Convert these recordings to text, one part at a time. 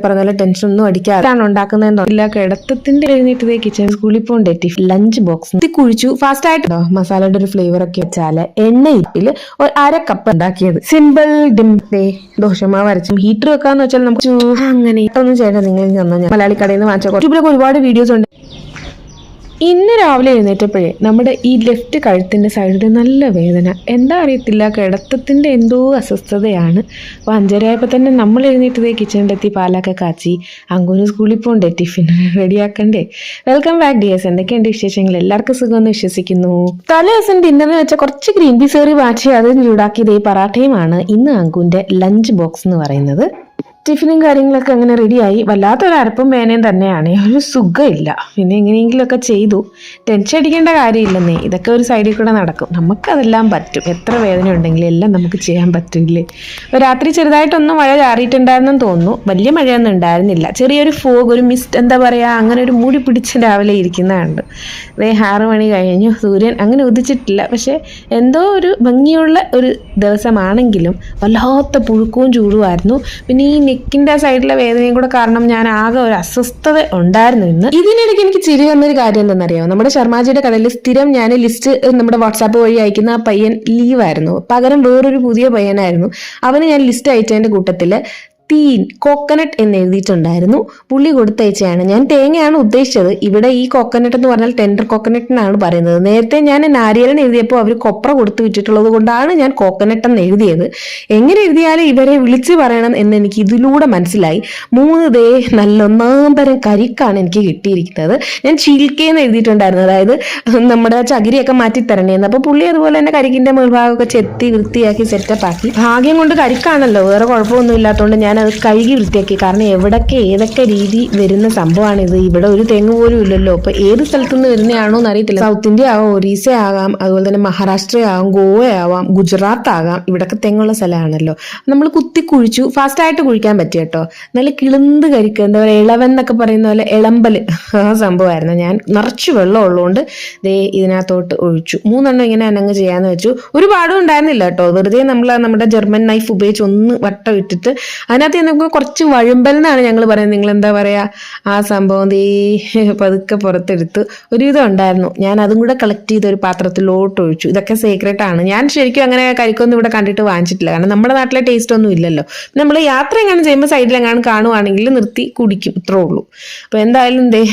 പറഞ്ഞ പോലെ ടെൻഷൻ ഒന്നും അടിക്കാതാണ് ഉണ്ടാക്കുന്നതെന്നോ ഇല്ല. കിടത്തത്തിന്റെ എഴുന്നേറ്റ് കിച്ചൺ സ്കൂളിൽ പോകണ്ടേ ടിഫിൻ ലഞ്ച് ബോക്സ് കുഴിച്ചു ഫാസ്റ്റ് ആയിട്ടോ മസാലയുടെ ഒരു ഫ്ലേവർ ഒക്കെ വെച്ചാല് എണ്ണയിൽ ഒരു 1/2 കപ്പ് ഉണ്ടാക്കിയത് സിമ്പിൾ ഡിംപേ ദോശമാവ് അരച്ചും ഹീറ്റർ വെക്കാന്ന് വെച്ചാൽ നമുക്ക് അങ്ങനെ ഒന്നും ചെയ്യണ്ട. നിങ്ങൾ തന്നോ മലയാളി കടയിൽ നിന്ന് വാങ്ങിച്ച യൂട്യൂബിലൊക്കെ ഒരുപാട് വീഡിയോസ് ഉണ്ട്. ഇന്ന് രാവിലെ എഴുന്നേറ്റപ്പോഴേ നമ്മുടെ ഈ ലെഫ്റ്റ് കഴുത്തിൻ്റെ സൈഡിൽ നല്ല വേദന, എന്താ അറിയത്തില്ല, കിടത്തത്തിൻ്റെ എന്തോ അസ്വസ്ഥതയാണ്. അപ്പോൾ 5:30 തന്നെ നമ്മൾ എഴുന്നേറ്റതേ കിച്ചണിലെത്തി പാലൊക്കെ കാച്ചി അങ്കുന് സ്കൂളിൽ പോകണ്ടേ ടിഫിൻ റെഡിയാക്കണ്ടേ. വെൽക്കം ബാക്ക് ഡിയേഴ്സ്, എന്തൊക്കെയുണ്ട് വിശേഷങ്ങൾ? എല്ലാവർക്കും സുഖമെന്ന് വിശ്വസിക്കുന്നു. തലേ ദിവസം ഡിന്നറിന് വെച്ച കുറച്ച് ഗ്രീൻ പീസ് കറി വാച്ചി അത് ചൂടാക്കിയത് ഈ പറാട്ടയുമാണ് ഇന്ന് അങ്കുവിൻ്റെ ലഞ്ച് ബോക്സ് എന്ന് പറയുന്നത്. ടിഫിനും കാര്യങ്ങളൊക്കെ അങ്ങനെ റെഡിയായി. വല്ലാത്തൊരു അരപ്പും വേനയും തന്നെയാണ്, ഒരു സുഖമില്ല. പിന്നെ എങ്ങനെയെങ്കിലുമൊക്കെ ചെയ്തു. ടെൻഷൻ അടിക്കേണ്ട കാര്യമില്ലെന്നേ, ഇതൊക്കെ ഒരു സൈഡിൽ കൂടെ നടക്കും. നമുക്കതെല്ലാം പറ്റും. എത്ര വേദന ഉണ്ടെങ്കിലും എല്ലാം നമുക്ക് ചെയ്യാൻ പറ്റില്ലേ. രാത്രി ചെറുതായിട്ടൊന്നും മഴ ചാറിയിട്ടുണ്ടായിരുന്നെന്ന് തോന്നുന്നു. വലിയ മഴയൊന്നും ഉണ്ടായിരുന്നില്ല. ചെറിയൊരു ഫോഗ്, ഒരു മിസ്റ്റ്, എന്താ പറയുക, അങ്ങനെ ഒരു മൂടി പിടിച്ച് രാവിലെ ഇരിക്കുന്നതുണ്ട്. 6 മണി കഴിഞ്ഞു, സൂര്യൻ അങ്ങനെ ഉദിച്ചിട്ടില്ല. പക്ഷെ എന്തോ ഒരു ഭംഗിയുള്ള ഒരു ദിവസമാണെങ്കിലും വല്ലാത്ത പുഴുക്കവും ചൂടുമായിരുന്നു. പിന്നെ ഈ നെക്കിന്റെ സൈഡിലെ വേദനയും കൂടെ കാരണം ഞാൻ ആകെ ഒരു അസ്വസ്ഥത ഉണ്ടായിരുന്നു ഇന്ന്. ഇതിനിടയ്ക്ക് എനിക്ക് ചിരി വന്നൊരു കാര്യം എന്താണെന്നറിയാമോ? നമ്മുടെ ശർമാജിയുടെ കടയിൽ സ്ഥിരം ഞാൻ ലിസ്റ്റ് നമ്മുടെ വാട്സാപ്പ് വഴി അയക്കുന്ന ആ പയ്യൻ ലീവായിരുന്നു. പകരം വേറൊരു പുതിയ പയ്യനായിരുന്നു. അവന് ഞാൻ ലിസ്റ്റ് അയച്ചതിന്റെ കൂട്ടത്തില് തീൻ കോക്കനട്ട് എന്ന് എഴുതിയിട്ടുണ്ടായിരുന്നു. പുള്ളി കൊടുത്തയച്ചതാണ്. ഞാൻ തേങ്ങയാണ് ഉദ്ദേശിച്ചത്. ഇവിടെ ഈ കോക്കനട്ട് എന്ന് പറഞ്ഞാൽ ടെൻഡർ കോക്കനട്ടിനാണ് പറയുന്നത്. നേരത്തെ ഞാൻ നാരിയലിന് എഴുതിയപ്പോൾ അവർ കൊപ്ര കൊടുത്തു വിട്ടിട്ടുള്ളത് കൊണ്ടാണ് ഞാൻ കോക്കനട്ട് എന്ന് എഴുതിയത്. എങ്ങനെ എഴുതിയാലും ഇവരെ വിളിച്ച് പറയണം എന്ന് എനിക്ക് ഇതിലൂടെ മനസ്സിലായി. 3 ദേ നല്ല ഒന്നാം തരം കരിക്കാണ് എനിക്ക് കിട്ടിയിരിക്കുന്നത്. ഞാൻ ചീൽക്കേന്ന് എഴുതിയിട്ടുണ്ടായിരുന്നു, അതായത് നമ്മുടെ ചകിരിയൊക്കെ മാറ്റി തരണേന്ന്. അപ്പോൾ പുള്ളി അതുപോലെ തന്നെ കരിക്കിന്റെ മേൽഭാഗമൊക്കെ ചെത്തി വൃത്തിയാക്കി സെറ്റപ്പ് ആക്കി. ഭാഗ്യം കൊണ്ട് കരിക്കാണല്ലോ, വേറെ കുഴപ്പമൊന്നും ഇല്ലാത്തതുകൊണ്ട് ഞാൻ അത് കഴുകി വൃത്തിയാക്കി. കാരണം എവിടൊക്കെ ഏതൊക്കെ രീതി വരുന്ന സംഭവമാണിത്. ഇവിടെ ഒരു തെങ്ങ് പോലും ഇല്ലല്ലോ. അപ്പൊ ഏത് സ്ഥലത്തുനിന്ന് വരുന്നതാണോ എന്ന് അറിയത്തില്ല. സൗത്ത് ഇന്ത്യ ആവാം, ഒറീസ ആകാം, അതുപോലെ തന്നെ മഹാരാഷ്ട്ര ആവാം, ഗോവ ആവാം, ഗുജറാത്ത് ആകാം. ഇവിടൊക്കെ തെങ്ങുള്ള സ്ഥലമാണല്ലോ. നമ്മൾ കുത്തി കുഴിച്ചു, ഫാസ്റ്റ് ആയിട്ട് കുഴിക്കാൻ പറ്റും കേട്ടോ. നല്ല കിളുന്ത് കരിക്ക്, എന്താ പറയുക, ഇളവൻ എന്നൊക്കെ പറയുന്ന പോലെ ഇളമ്പല് ആ സംഭവമായിരുന്നു. ഞാൻ നിറച്ച് വെള്ളം ഉള്ളതുകൊണ്ട് ദേ ഇതിനകത്തോട്ട് ഒഴിച്ചു. 3 എണ്ണം ഇങ്ങനെ അനങ്ങ് ചെയ്യാന്ന് വെച്ചു. ഒരു പാടും ഉണ്ടായിരുന്നില്ല കേട്ടോ. വെറുതെ നമ്മുടെ ജർമ്മൻ നൈഫ് ഉപയോഗിച്ച് ഒന്ന് വട്ടം ഇട്ടിട്ട് അതിനകത്ത് നമുക്ക് കുറച്ച് വഴുമ്പൽ എന്നാണ് ഞങ്ങൾ പറയുന്നത്. നിങ്ങൾ എന്താ പറയാ, ആ സംഭവം ദേ പതുക്കെ പുറത്തെടുത്ത് ഒരുവിധം ഉണ്ടായിരുന്നു. ഞാൻ അതും കൂടെ കളക്ട് ചെയ്ത് ഒരു പാത്രത്തിലോട്ട് ഒഴിച്ചു. ഇതൊക്കെ സീക്രട്ട് ആണ്. ഞാൻ ശരിക്കും അങ്ങനെ കരിക്കൊന്നും ഇവിടെ കണ്ടിട്ട് വാങ്ങിച്ചിട്ടില്ല. കാരണം നമ്മുടെ നാട്ടിലെ ടേസ്റ്റ് ഒന്നും ഇല്ലല്ലോ. നമ്മൾ യാത്ര എങ്ങനെ ചെയ്യുമ്പോൾ സൈഡിൽ എങ്ങാനും കാണുവാണെങ്കിൽ നിർത്തി കുടിക്കും, ഇത്രേ ഉള്ളൂ. അപ്പൊ എന്തായാലും ദേ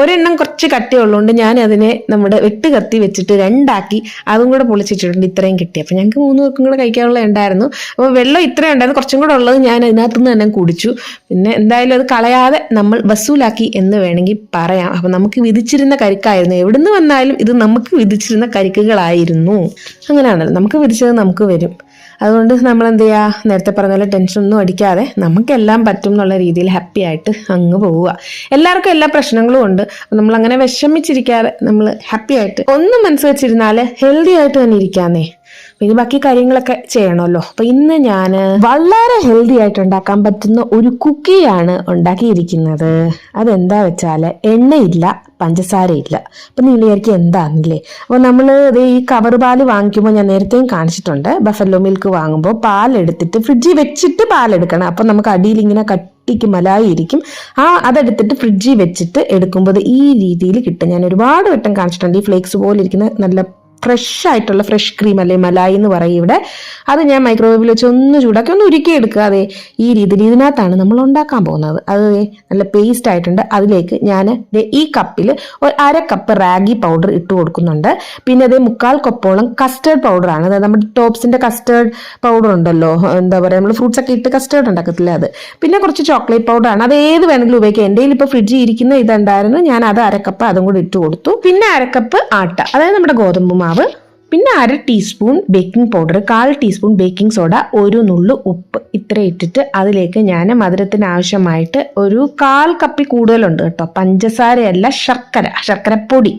ഒരെണ്ണം കുറച്ച് കട്ടിയുള്ളതുകൊണ്ട് ഞാൻ അതിനെ നമ്മുടെ വെട്ട് കത്തി വെച്ചിട്ട് 2 ആക്കി അതും കൂടെ പൊളിച്ചിട്ടുണ്ട്. ഇത്രയും കിട്ടി. അപ്പൊ ഞങ്ങൾക്ക് 3 പേർക്കും കൂടെ കഴിക്കാനുള്ള ഉണ്ടായിരുന്നു. അപ്പോൾ വെള്ളം ഇത്രയും ഉണ്ടായിരുന്നു. കുറച്ചും കൂടെ ഉള്ളത് ഞാൻ അതിനകത്തുനിന്ന് തന്നെ കുടിച്ചു. പിന്നെ എന്തായാലും അത് കളയാതെ നമ്മൾ വസൂലാക്കി എന്ന് വേണമെങ്കിൽ പറയാം. അപ്പൊ നമുക്ക് വിധിച്ചിരുന്ന കരിക്കായിരുന്നു. എവിടുന്ന് വന്നാലും ഇത് നമുക്ക് വിധിച്ചിരുന്ന കരിക്കുകളായിരുന്നു. അങ്ങനെയാണല്ലോ, നമുക്ക് വിധിച്ചത് നമുക്ക് വരും. അതുകൊണ്ട് നമ്മൾ എന്ത് ചെയ്യുക, നേരത്തെ പറഞ്ഞ പോലെ ടെൻഷൻ ഒന്നും അടിക്കാതെ നമുക്കെല്ലാം പറ്റും എന്നുള്ള രീതിയിൽ ഹാപ്പി ആയിട്ട് അങ്ങ് പോവുക. എല്ലാവർക്കും എല്ലാ പ്രശ്നങ്ങളും ഉണ്ട്. നമ്മൾ അങ്ങനെ വിഷമിച്ചിരിക്കാതെ നമ്മൾ ഹാപ്പി ആയിട്ട് ഒന്ന് മനസ്സ് വെച്ചിരുന്നാൽ ഹെൽത്തി ആയിട്ട് തന്നെ ഇരിക്കാന്നേ. പിന്നെ ബാക്കി കാര്യങ്ങളൊക്കെ ചെയ്യണമല്ലോ. അപ്പൊ ഇന്ന് ഞാൻ വളരെ ഹെൽത്തി ആയിട്ട് ഉണ്ടാക്കാൻ പറ്റുന്ന ഒരു കുക്കിയാണ് ഉണ്ടാക്കിയിരിക്കുന്നത്. അതെന്താ വെച്ചാല് എണ്ണയില്ല, പഞ്ചസാരയില്ല. അപ്പൊ നിങ്ങൾ വിചാരിക്കും എന്താണെന്നില്ലേ. അപ്പൊ നമ്മൾ ഈ കവർ പാല് വാങ്ങിക്കുമ്പോൾ ഞാൻ നേരത്തെയും കാണിച്ചിട്ടുണ്ട്. ബഫല്ലോ മിൽക്ക് വാങ്ങുമ്പോൾ പാലെടുത്തിട്ട് ഫ്രിഡ്ജിൽ വെച്ചിട്ട് പാലെടുക്കണം. അപ്പൊ നമുക്ക് അടിയിൽ ഇങ്ങനെ കട്ടിക്ക് മലായി ഇരിക്കും. അതെടുത്തിട്ട് ഫ്രിഡ്ജിൽ വെച്ചിട്ട് എടുക്കുമ്പോൾ ഈ രീതിയിൽ കിട്ടും. ഞാൻ ഒരുപാട് വട്ടം കാണിച്ചിട്ടുണ്ട്. ഈ ഫ്ലേക്സ് പോലെ ഇരിക്കുന്ന നല്ല ഫ്രഷ് ആയിട്ടുള്ള ഫ്രഷ് ക്രീം അല്ലെ മലായി എന്ന് പറയും ഇവിടെ. അത് ഞാൻ മൈക്രോവേവിൽ വെച്ച് ഒന്ന് ചൂടാക്കി ഒന്ന് ഉരുക്കി എടുക്കുക. അതെ ഈ രീതിയിൽ ഇതിനകത്താണ് നമ്മൾ ഉണ്ടാക്കാൻ പോകുന്നത്. അത് നല്ല പേസ്റ്റ് ആയിട്ടുണ്ട്. അതിലേക്ക് ഞാൻ ഈ കപ്പിൽ ഒരു 1/2 കപ്പ് റാഗി പൗഡർ ഇട്ട് കൊടുക്കുന്നുണ്ട്. പിന്നെ അതേ 1/4 കപ്പോളം കസ്റ്റേർഡ് പൗഡറാണ്. അതായത് നമ്മുടെ ടോപ്സിന്റെ കസ്റ്റേർഡ് പൗഡർ ഉണ്ടല്ലോ, എന്താ പറയുക, നമ്മൾ ഫ്രൂട്ട്സ് ഒക്കെ ഇട്ട് കസ്റ്റേർഡ് ഉണ്ടാക്കത്തില്ല അത്. പിന്നെ കുറച്ച് ചോക്ലേറ്റ് പൗഡറാണ്. അത് ഏത് വേണമെങ്കിലും ഉപയോഗിക്കാം. എൻ്റെ കയ്യിൽ ഇപ്പോൾ ഫ്രിഡ്ജിൽ ഇരിക്കുന്ന ഇതുണ്ടായിരുന്നു. ഞാൻ അത് 1/2 കപ്പ് അതും കൂടി ഇട്ട് കൊടുത്തു. പിന്നെ 1/2 കപ്പ് ആട്ട, അതായത് നമ്മുടെ ഗോതമ്പ് മാവ്. പിന്നെ 1/2 teaspoon baking powder, 1/4 teaspoon baking soda, ഒരു നുള്ളു ഉപ്പ്, ഇത്ര ഇട്ടിട്ട് അതിലേക്ക് ഞാൻ മധുരത്തിന് ആവശ്യമായിട്ട് ഒരു 1/4 കപ്പിൽ കൂടുതലുണ്ട് കേട്ടോ, പഞ്ചസാരയല്ല ശർക്കരപ്പൊടി,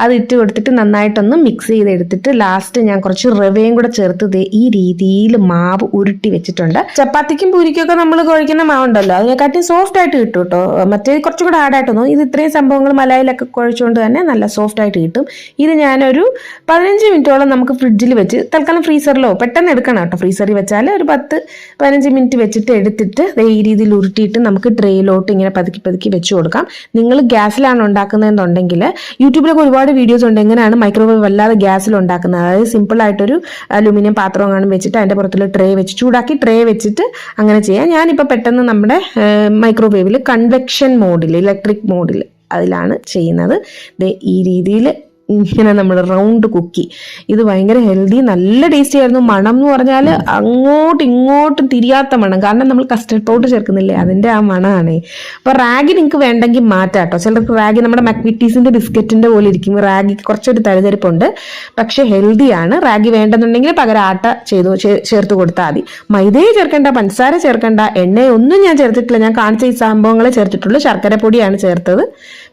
അത് ഇട്ട് കൊടുത്തിട്ട് നന്നായിട്ടൊന്ന് മിക്സ് ചെയ്തെടുത്തിട്ട് ലാസ്റ്റ് ഞാൻ കുറച്ച് റവയും കൂടെ ചേർത്ത് ഈ രീതിയിൽ മാവ് ഉരുട്ടി വെച്ചിട്ടുണ്ട്. ചപ്പാത്തിക്കും പൂരിക്കും ഒക്കെ നമ്മൾ കുഴക്കുന്ന മാവുണ്ടല്ലോ, അതിനെക്കാട്ടി സോഫ്റ്റ് ആയിട്ട് കിട്ടും കേട്ടോ. മറ്റേ കുറച്ചും കൂടെ ഹാർഡായിട്ട് തോന്നും. ഇത് ഇത്രയും സംഭവങ്ങൾ മലായിലൊക്കെ കുഴച്ചുകൊണ്ട് തന്നെ നല്ല സോഫ്റ്റ് ആയിട്ട് കിട്ടും. ഇത് ഞാനൊരു 15 മിനിറ്റ് മിനിറ്റോളം നമുക്ക് ഫ്രിഡ്ജിൽ വെച്ച് തൽക്കാലം ഫ്രീസറിലോ പെട്ടെന്ന് എടുക്കണം കേട്ടോ. ഫ്രീസറിൽ വെച്ചാൽ ഒരു 10-15 മിനിറ്റ് വെച്ചിട്ട് എടുത്തിട്ട് ഈ രീതിയിൽ ഉരുട്ടിയിട്ട് നമുക്ക് ട്രേയിലോട്ട് ഇങ്ങനെ പതുക്കി പതുക്കി വെച്ച് കൊടുക്കാം. നിങ്ങൾ ഗ്യാസിലാണ് ഉണ്ടാക്കുന്നതെന്നുണ്ടെങ്കിൽ യൂട്യൂബിലൊക്കെ ഒരുപാട് വീഡിയോസ് ഉണ്ട് എങ്ങനെയാണ് മൈക്രോവേവ് അല്ലാതെ ഗ്യാസിൽ ഉണ്ടാക്കുന്നത്. അതായത് സിമ്പിൾ ആയിട്ടൊരു അലുമിനിയം പാത്രം കാണും വെച്ചിട്ട് അതിൻ്റെ പുറത്തുള്ള ട്രേ വെച്ച് ചൂടാക്കി ട്രേ വെച്ചിട്ട് അങ്ങനെ ചെയ്യാം. ഞാനിപ്പോൾ പെട്ടെന്ന് നമ്മുടെ മൈക്രോവേവിൽ കൺവെക്ഷൻ മോഡിൽ ഇലക്ട്രിക് മോഡിൽ അതിലാണ് ചെയ്യുന്നത്. ഈ രീതിയിൽ ഇങ്ങനെ നമ്മൾ റൗണ്ട് കുക്കി. ഇത് ഭയങ്കര ഹെൽത്തി, നല്ല ടേസ്റ്റി ആയിരുന്നു. മണം എന്ന് പറഞ്ഞാൽ അങ്ങോട്ടും ഇങ്ങോട്ടും തിരിയാത്ത മണം, കാരണം നമ്മൾ കസ്റ്റർഡ് പൗഡർ ചേർക്കുന്നില്ലേ അതിൻ്റെ ആ മണമാണ്. അപ്പോൾ റാഗി നിങ്ങൾക്ക് വേണ്ടെങ്കിൽ മാറ്റാം കേട്ടോ. ചിലർക്ക് റാഗി നമ്മുടെ മക്വിറ്റീസിൻ്റെ ബിസ്ക്കറ്റിൻ്റെ പോലെ ഇരിക്കും, റാഗിക്ക് കുറച്ചൊരു തരിതരിപ്പുണ്ട്, പക്ഷെ ഹെൽത്തിയാണ്. റാഗി വേണ്ടെന്നുണ്ടെങ്കിൽ പകരം ആട്ട ചേർത്ത് കൊടുത്താൽ മതി. മൈദയെ ചേർക്കേണ്ട, പഞ്ചസാര ചേർക്കേണ്ട, എണ്ണയൊന്നും ഞാൻ ചേർത്തിട്ടില്ല. ഞാൻ കാണിച്ച ഈ സംഭവങ്ങളെ ചേർത്തിട്ടുള്ളൂ. ശർക്കര പൊടിയാണ് ചേർത്തത്.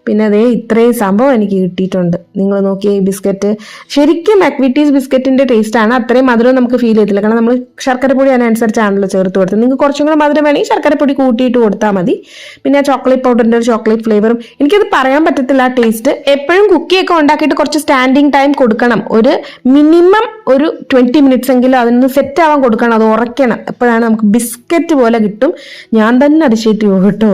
പിന്നെ അതേ ഇത്രയും സംഭവം എനിക്ക് കിട്ടിയിട്ടുണ്ട്. നിങ്ങൾ നോക്കിയ ഈ ബിസ്ക്കറ്റ് ശരിക്കും മക്വിറ്റീസ് ബിസ്ക്കറ്റിന്റെ ടേസ്റ്റ് ആണ്. അത്രയും മധുരം നമുക്ക് ഫീൽ ചെയ്തില്ല, കാരണം നമ്മൾ ശർക്കരപ്പൊടി അതിനനുസരിച്ചാണല്ലോ ചേർത്ത് കൊടുത്തത്. നിങ്ങൾക്ക് കുറച്ചും കൂടെ മധുരം വേണമെങ്കിൽ ശർക്കരപ്പൊടി കൂട്ടിയിട്ട് കൊടുത്താൽ മതി. പിന്നെ ചോക്ലേറ്റ് പൗഡറിന്റെ ഒരു ചോക്ലേറ്റ് ഫ്ലേവറും, എനിക്കത് പറയാൻ പറ്റത്തില്ല ആ ടേസ്റ്റ്. എപ്പോഴും കുക്കിയൊക്കെ ഉണ്ടാക്കിയിട്ട് കുറച്ച് സ്റ്റാൻഡിങ് ടൈം കൊടുക്കണം. ഒരു മിനിമം ഒരു 20 മിനിറ്റ്സ് എങ്കിലും അതിന് സെറ്റ് ആവാൻ കൊടുക്കണം, അത് ഉറയ്ക്കണം. എപ്പോഴാണ് നമുക്ക് ബിസ്ക്കറ്റ് പോലെ കിട്ടും. ഞാൻ തന്നെ അതിശയിച്ചു പോകും കേട്ടോ,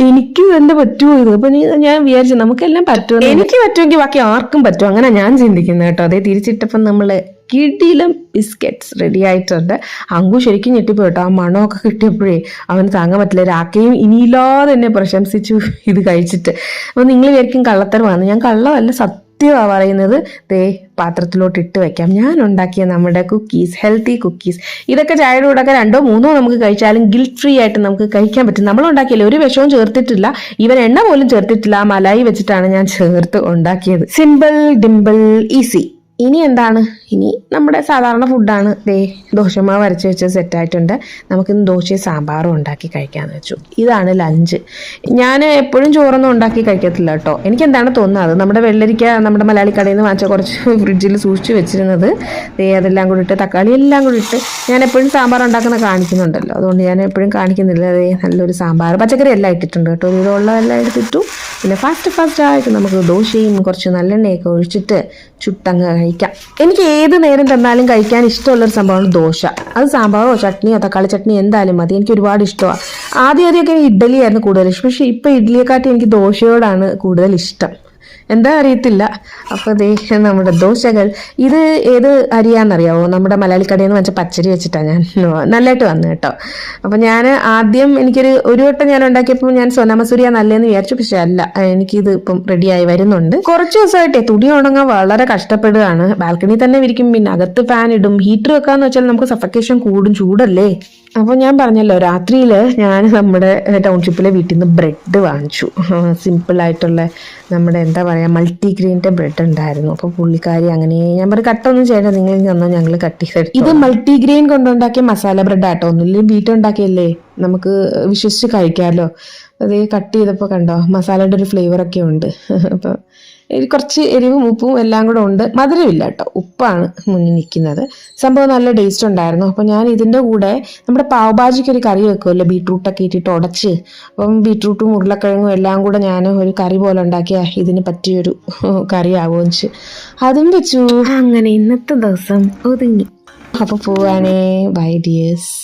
എനിക്ക് തന്നെ പറ്റുമോ ഇത്. അപ്പൊ ഞാൻ വിചാരിച്ചു നമുക്കെല്ലാം പറ്റുമോ, എനിക്ക് പറ്റുമെങ്കിൽ ബാക്കി ആർക്കും പറ്റും, അങ്ങനെ ഞാൻ ചിന്തിക്കുന്നത് കേട്ടോ. അതേ തിരിച്ചിട്ടപ്പം നമ്മള് കിടിലം ബിസ്ക്കറ്റ്സ് റെഡി ആയിട്ടുണ്ട്. അങ്കു ശരിക്കും ഞെട്ടിപ്പോട്ടോ, ആ മണമൊക്കെ കിട്ടിയപ്പോഴേ അവന് താങ്ങാൻ പറ്റില്ല. രാക്കയും ഇനിയില്ലാതെ എന്നെ പ്രശംസിച്ചു ഇത് കഴിച്ചിട്ട്. അപ്പൊ നിങ്ങൾ വിചാരിക്കും കള്ളത്തരമാണ്, ഞാൻ കള്ളമല്ല, സത്യമാണ് പറയുന്നത്. ദേ പാത്രത്തിലോട്ട് ഇട്ട് വെക്കാം. ഞാൻ ഉണ്ടാക്കിയ നമ്മുടെ കുക്കീസ്, ഹെൽത്തി കുക്കീസ്. ഇതൊക്കെ ചായയുടെ കൂടെ 2-3 നമുക്ക് കഴിച്ചാലും ഗിൽറ്റ് ഫ്രീ ആയിട്ട് നമുക്ക് കഴിക്കാൻ പറ്റും. നമ്മൾ ഉണ്ടാക്കിയല്ലേ, ഒരു വിഷവും ചേർത്തിട്ടില്ല, ഇവൻ എണ്ണ പോലും ചേർത്തിട്ടില്ല. മലായി വെച്ചിട്ടാണ് ഞാൻ ചേർത്ത് ഉണ്ടാക്കിയത്. Simple dimple easy. ഇനി എന്താണ്, ഇനി നമ്മുടെ സാധാരണ ഫുഡാണ്. ദോശമാവ് അരച്ച് വെച്ച് സെറ്റായിട്ടുണ്ട്. നമുക്കിന്ന് ദോശയും സാമ്പാറും ഉണ്ടാക്കി കഴിക്കാമെന്ന് വെച്ചു. ഇതാണ് ലഞ്ച്. ഞാൻ എപ്പോഴും ചോറൊന്നും ഉണ്ടാക്കി കഴിക്കത്തില്ല കേട്ടോ. എനിക്ക് എന്താണ് തോന്നുന്നത്, നമ്മുടെ വെള്ളരിക്ക നമ്മുടെ മലയാളി കടയിൽ നിന്ന് വാങ്ങിച്ച കുറച്ച് ഫ്രിഡ്ജിൽ സൂക്ഷിച്ച് വെച്ചിരുന്നത്, അതെല്ലാം കൂടി ഇട്ട് തക്കാളി എല്ലാം കൂടി ഇട്ട് ഞാൻ എപ്പോഴും സാമ്പാർ ഉണ്ടാക്കുന്ന കാണിക്കുന്നുണ്ടല്ലോ, അതുകൊണ്ട് ഞാൻ എപ്പോഴും കാണിക്കുന്നില്ല. നല്ലൊരു സാമ്പാർ, പച്ചക്കറി എല്ലാം ഇട്ടിട്ടുണ്ട് കേട്ടോ, ഒരു ഉള്ളതെല്ലാം എടുത്തിട്ടു. പിന്നെ ഫാസ്റ്റ് ആയിട്ട് നമുക്ക് ദോശയും കുറച്ച് നല്ലെണ്ണയൊക്കെ ഒഴിച്ചിട്ട് ചുട്ടങ്ങ് കഴിക്കാം. എനിക്ക് ഏത് നേരം തന്നാലും കഴിക്കാൻ ഇഷ്ടമുള്ളൊരു സംഭവമാണ് ദോശ. അത് സാമ്പാറോ ചട്നിയോ തക്കാളി ചട്നി എന്തായാലും മതി, എനിക്ക് ഒരുപാട് ഇഷ്ടമാണ്. ആദ്യമൊക്കെ ഇഡ്ഡലിയായിരുന്നു കൂടുതൽ ഇഷ്ടം, പക്ഷെ ഇപ്പം ഇഡ്ഡലിയെക്കാട്ടി എനിക്ക് ദോശയോടാണ് കൂടുതൽ ഇഷ്ടം. എന്താ അറിയത്തില്ല. അപ്പോൾ ദേ നമ്മുടെ ദോശകൾ. ഇത് ഏത് അരിയാണെന്നറിയാവോ? നമ്മുടെ മലയാളി കടയിൽ നിന്ന് വെച്ച പച്ചരി വെച്ചിട്ടാണ് ഞാൻ നല്ലതായിട്ട് വന്നു കേട്ടോ. അപ്പോൾ ഞാൻ ആദ്യം ഒരു വട്ടം ഞാൻ ഉണ്ടാക്കിയപ്പോൾ ഞാൻ സോനാ മസൂരിയ നല്ലതെന്ന് വിചാരിച്ചു, പക്ഷെ അല്ല, എനിക്കിത് ഇപ്പം റെഡിയായി വരുന്നുണ്ട്. കുറച്ച് ദിവസമായിട്ടേ തുണി ഉണങ്ങാൻ വളരെ കഷ്ടപ്പെടുകയാണ്. ബാൽക്കണി തന്നെ വിരിക്കും, പിന്നെ അകത്ത് ഫാൻ ഇടും. ഹീറ്റർ വെക്കാന്ന് വെച്ചാൽ നമുക്ക് സഫക്കേഷൻ കൂടും, ചൂടല്ലേ. അപ്പോൾ ഞാൻ പറഞ്ഞല്ലോ, രാത്രിയിൽ ഞാൻ നമ്മുടെ ടൗൺഷിപ്പിലെ വീട്ടിൽ നിന്ന് ബ്രെഡ് വാങ്ങിച്ചു. സിമ്പിളായിട്ടുള്ള നമ്മുടെ എന്താ പറയുക മൾട്ടിഗ്രെയിൻ്റെ ബ്രെഡ് ഉണ്ടായിരുന്നു. അപ്പോൾ പുള്ളിക്കാരി അങ്ങനെ ഞാൻ പറയും കട്ടൊന്നും ചെയ്യണ്ട, നിങ്ങൾ തന്നോ, ഞങ്ങൾ കട്ട് ചെയ്തെടുത്തു. ഇത് മൾട്ടിഗ്രെയിൻ കൊണ്ടുണ്ടാക്കിയ മസാല ബ്രെഡ് ആട്ടോ, ഒന്നുമില്ലെങ്കിൽ വീട്ടുണ്ടാക്കിയല്ലേ, നമുക്ക് വിശ്വസിച്ച് കഴിക്കാമല്ലോ. അത് കട്ട് ചെയ്തപ്പോൾ കണ്ടോ മസാലയുടെ ഒരു ഫ്ലേവറൊക്കെ ഉണ്ട്. അപ്പോൾ കുറച്ച് എരിവും ഉപ്പും എല്ലാം കൂടെ ഉണ്ട്. മധുരമില്ല കേട്ടോ, ഉപ്പാണ് മുന്നിൽ നിൽക്കുന്നത്. സംഭവം നല്ല ടേസ്റ്റ് ഉണ്ടായിരുന്നു. അപ്പോൾ ഞാൻ ഇതിൻ്റെ കൂടെ നമ്മുടെ പാവഭാജിക്ക് ഒരു കറി വെക്കുമല്ലോ, ബീട്രൂട്ടൊക്കെ ഇട്ടിട്ട് ഉടച്ച്, അപ്പം ബീട്രൂട്ടും ഉരുളക്കിഴങ്ങും എല്ലാം കൂടെ ഞാൻ ഒരു കറി പോലെ ഉണ്ടാക്കിയ ഇതിന് പറ്റിയൊരു കറി ആവുമെന്ന് വെച്ച് അതും വെച്ചു. അങ്ങനെ ഇന്നത്തെ ദിവസം ഒതുങ്ങി. അപ്പോൾ പോവാണേ. Bye dears.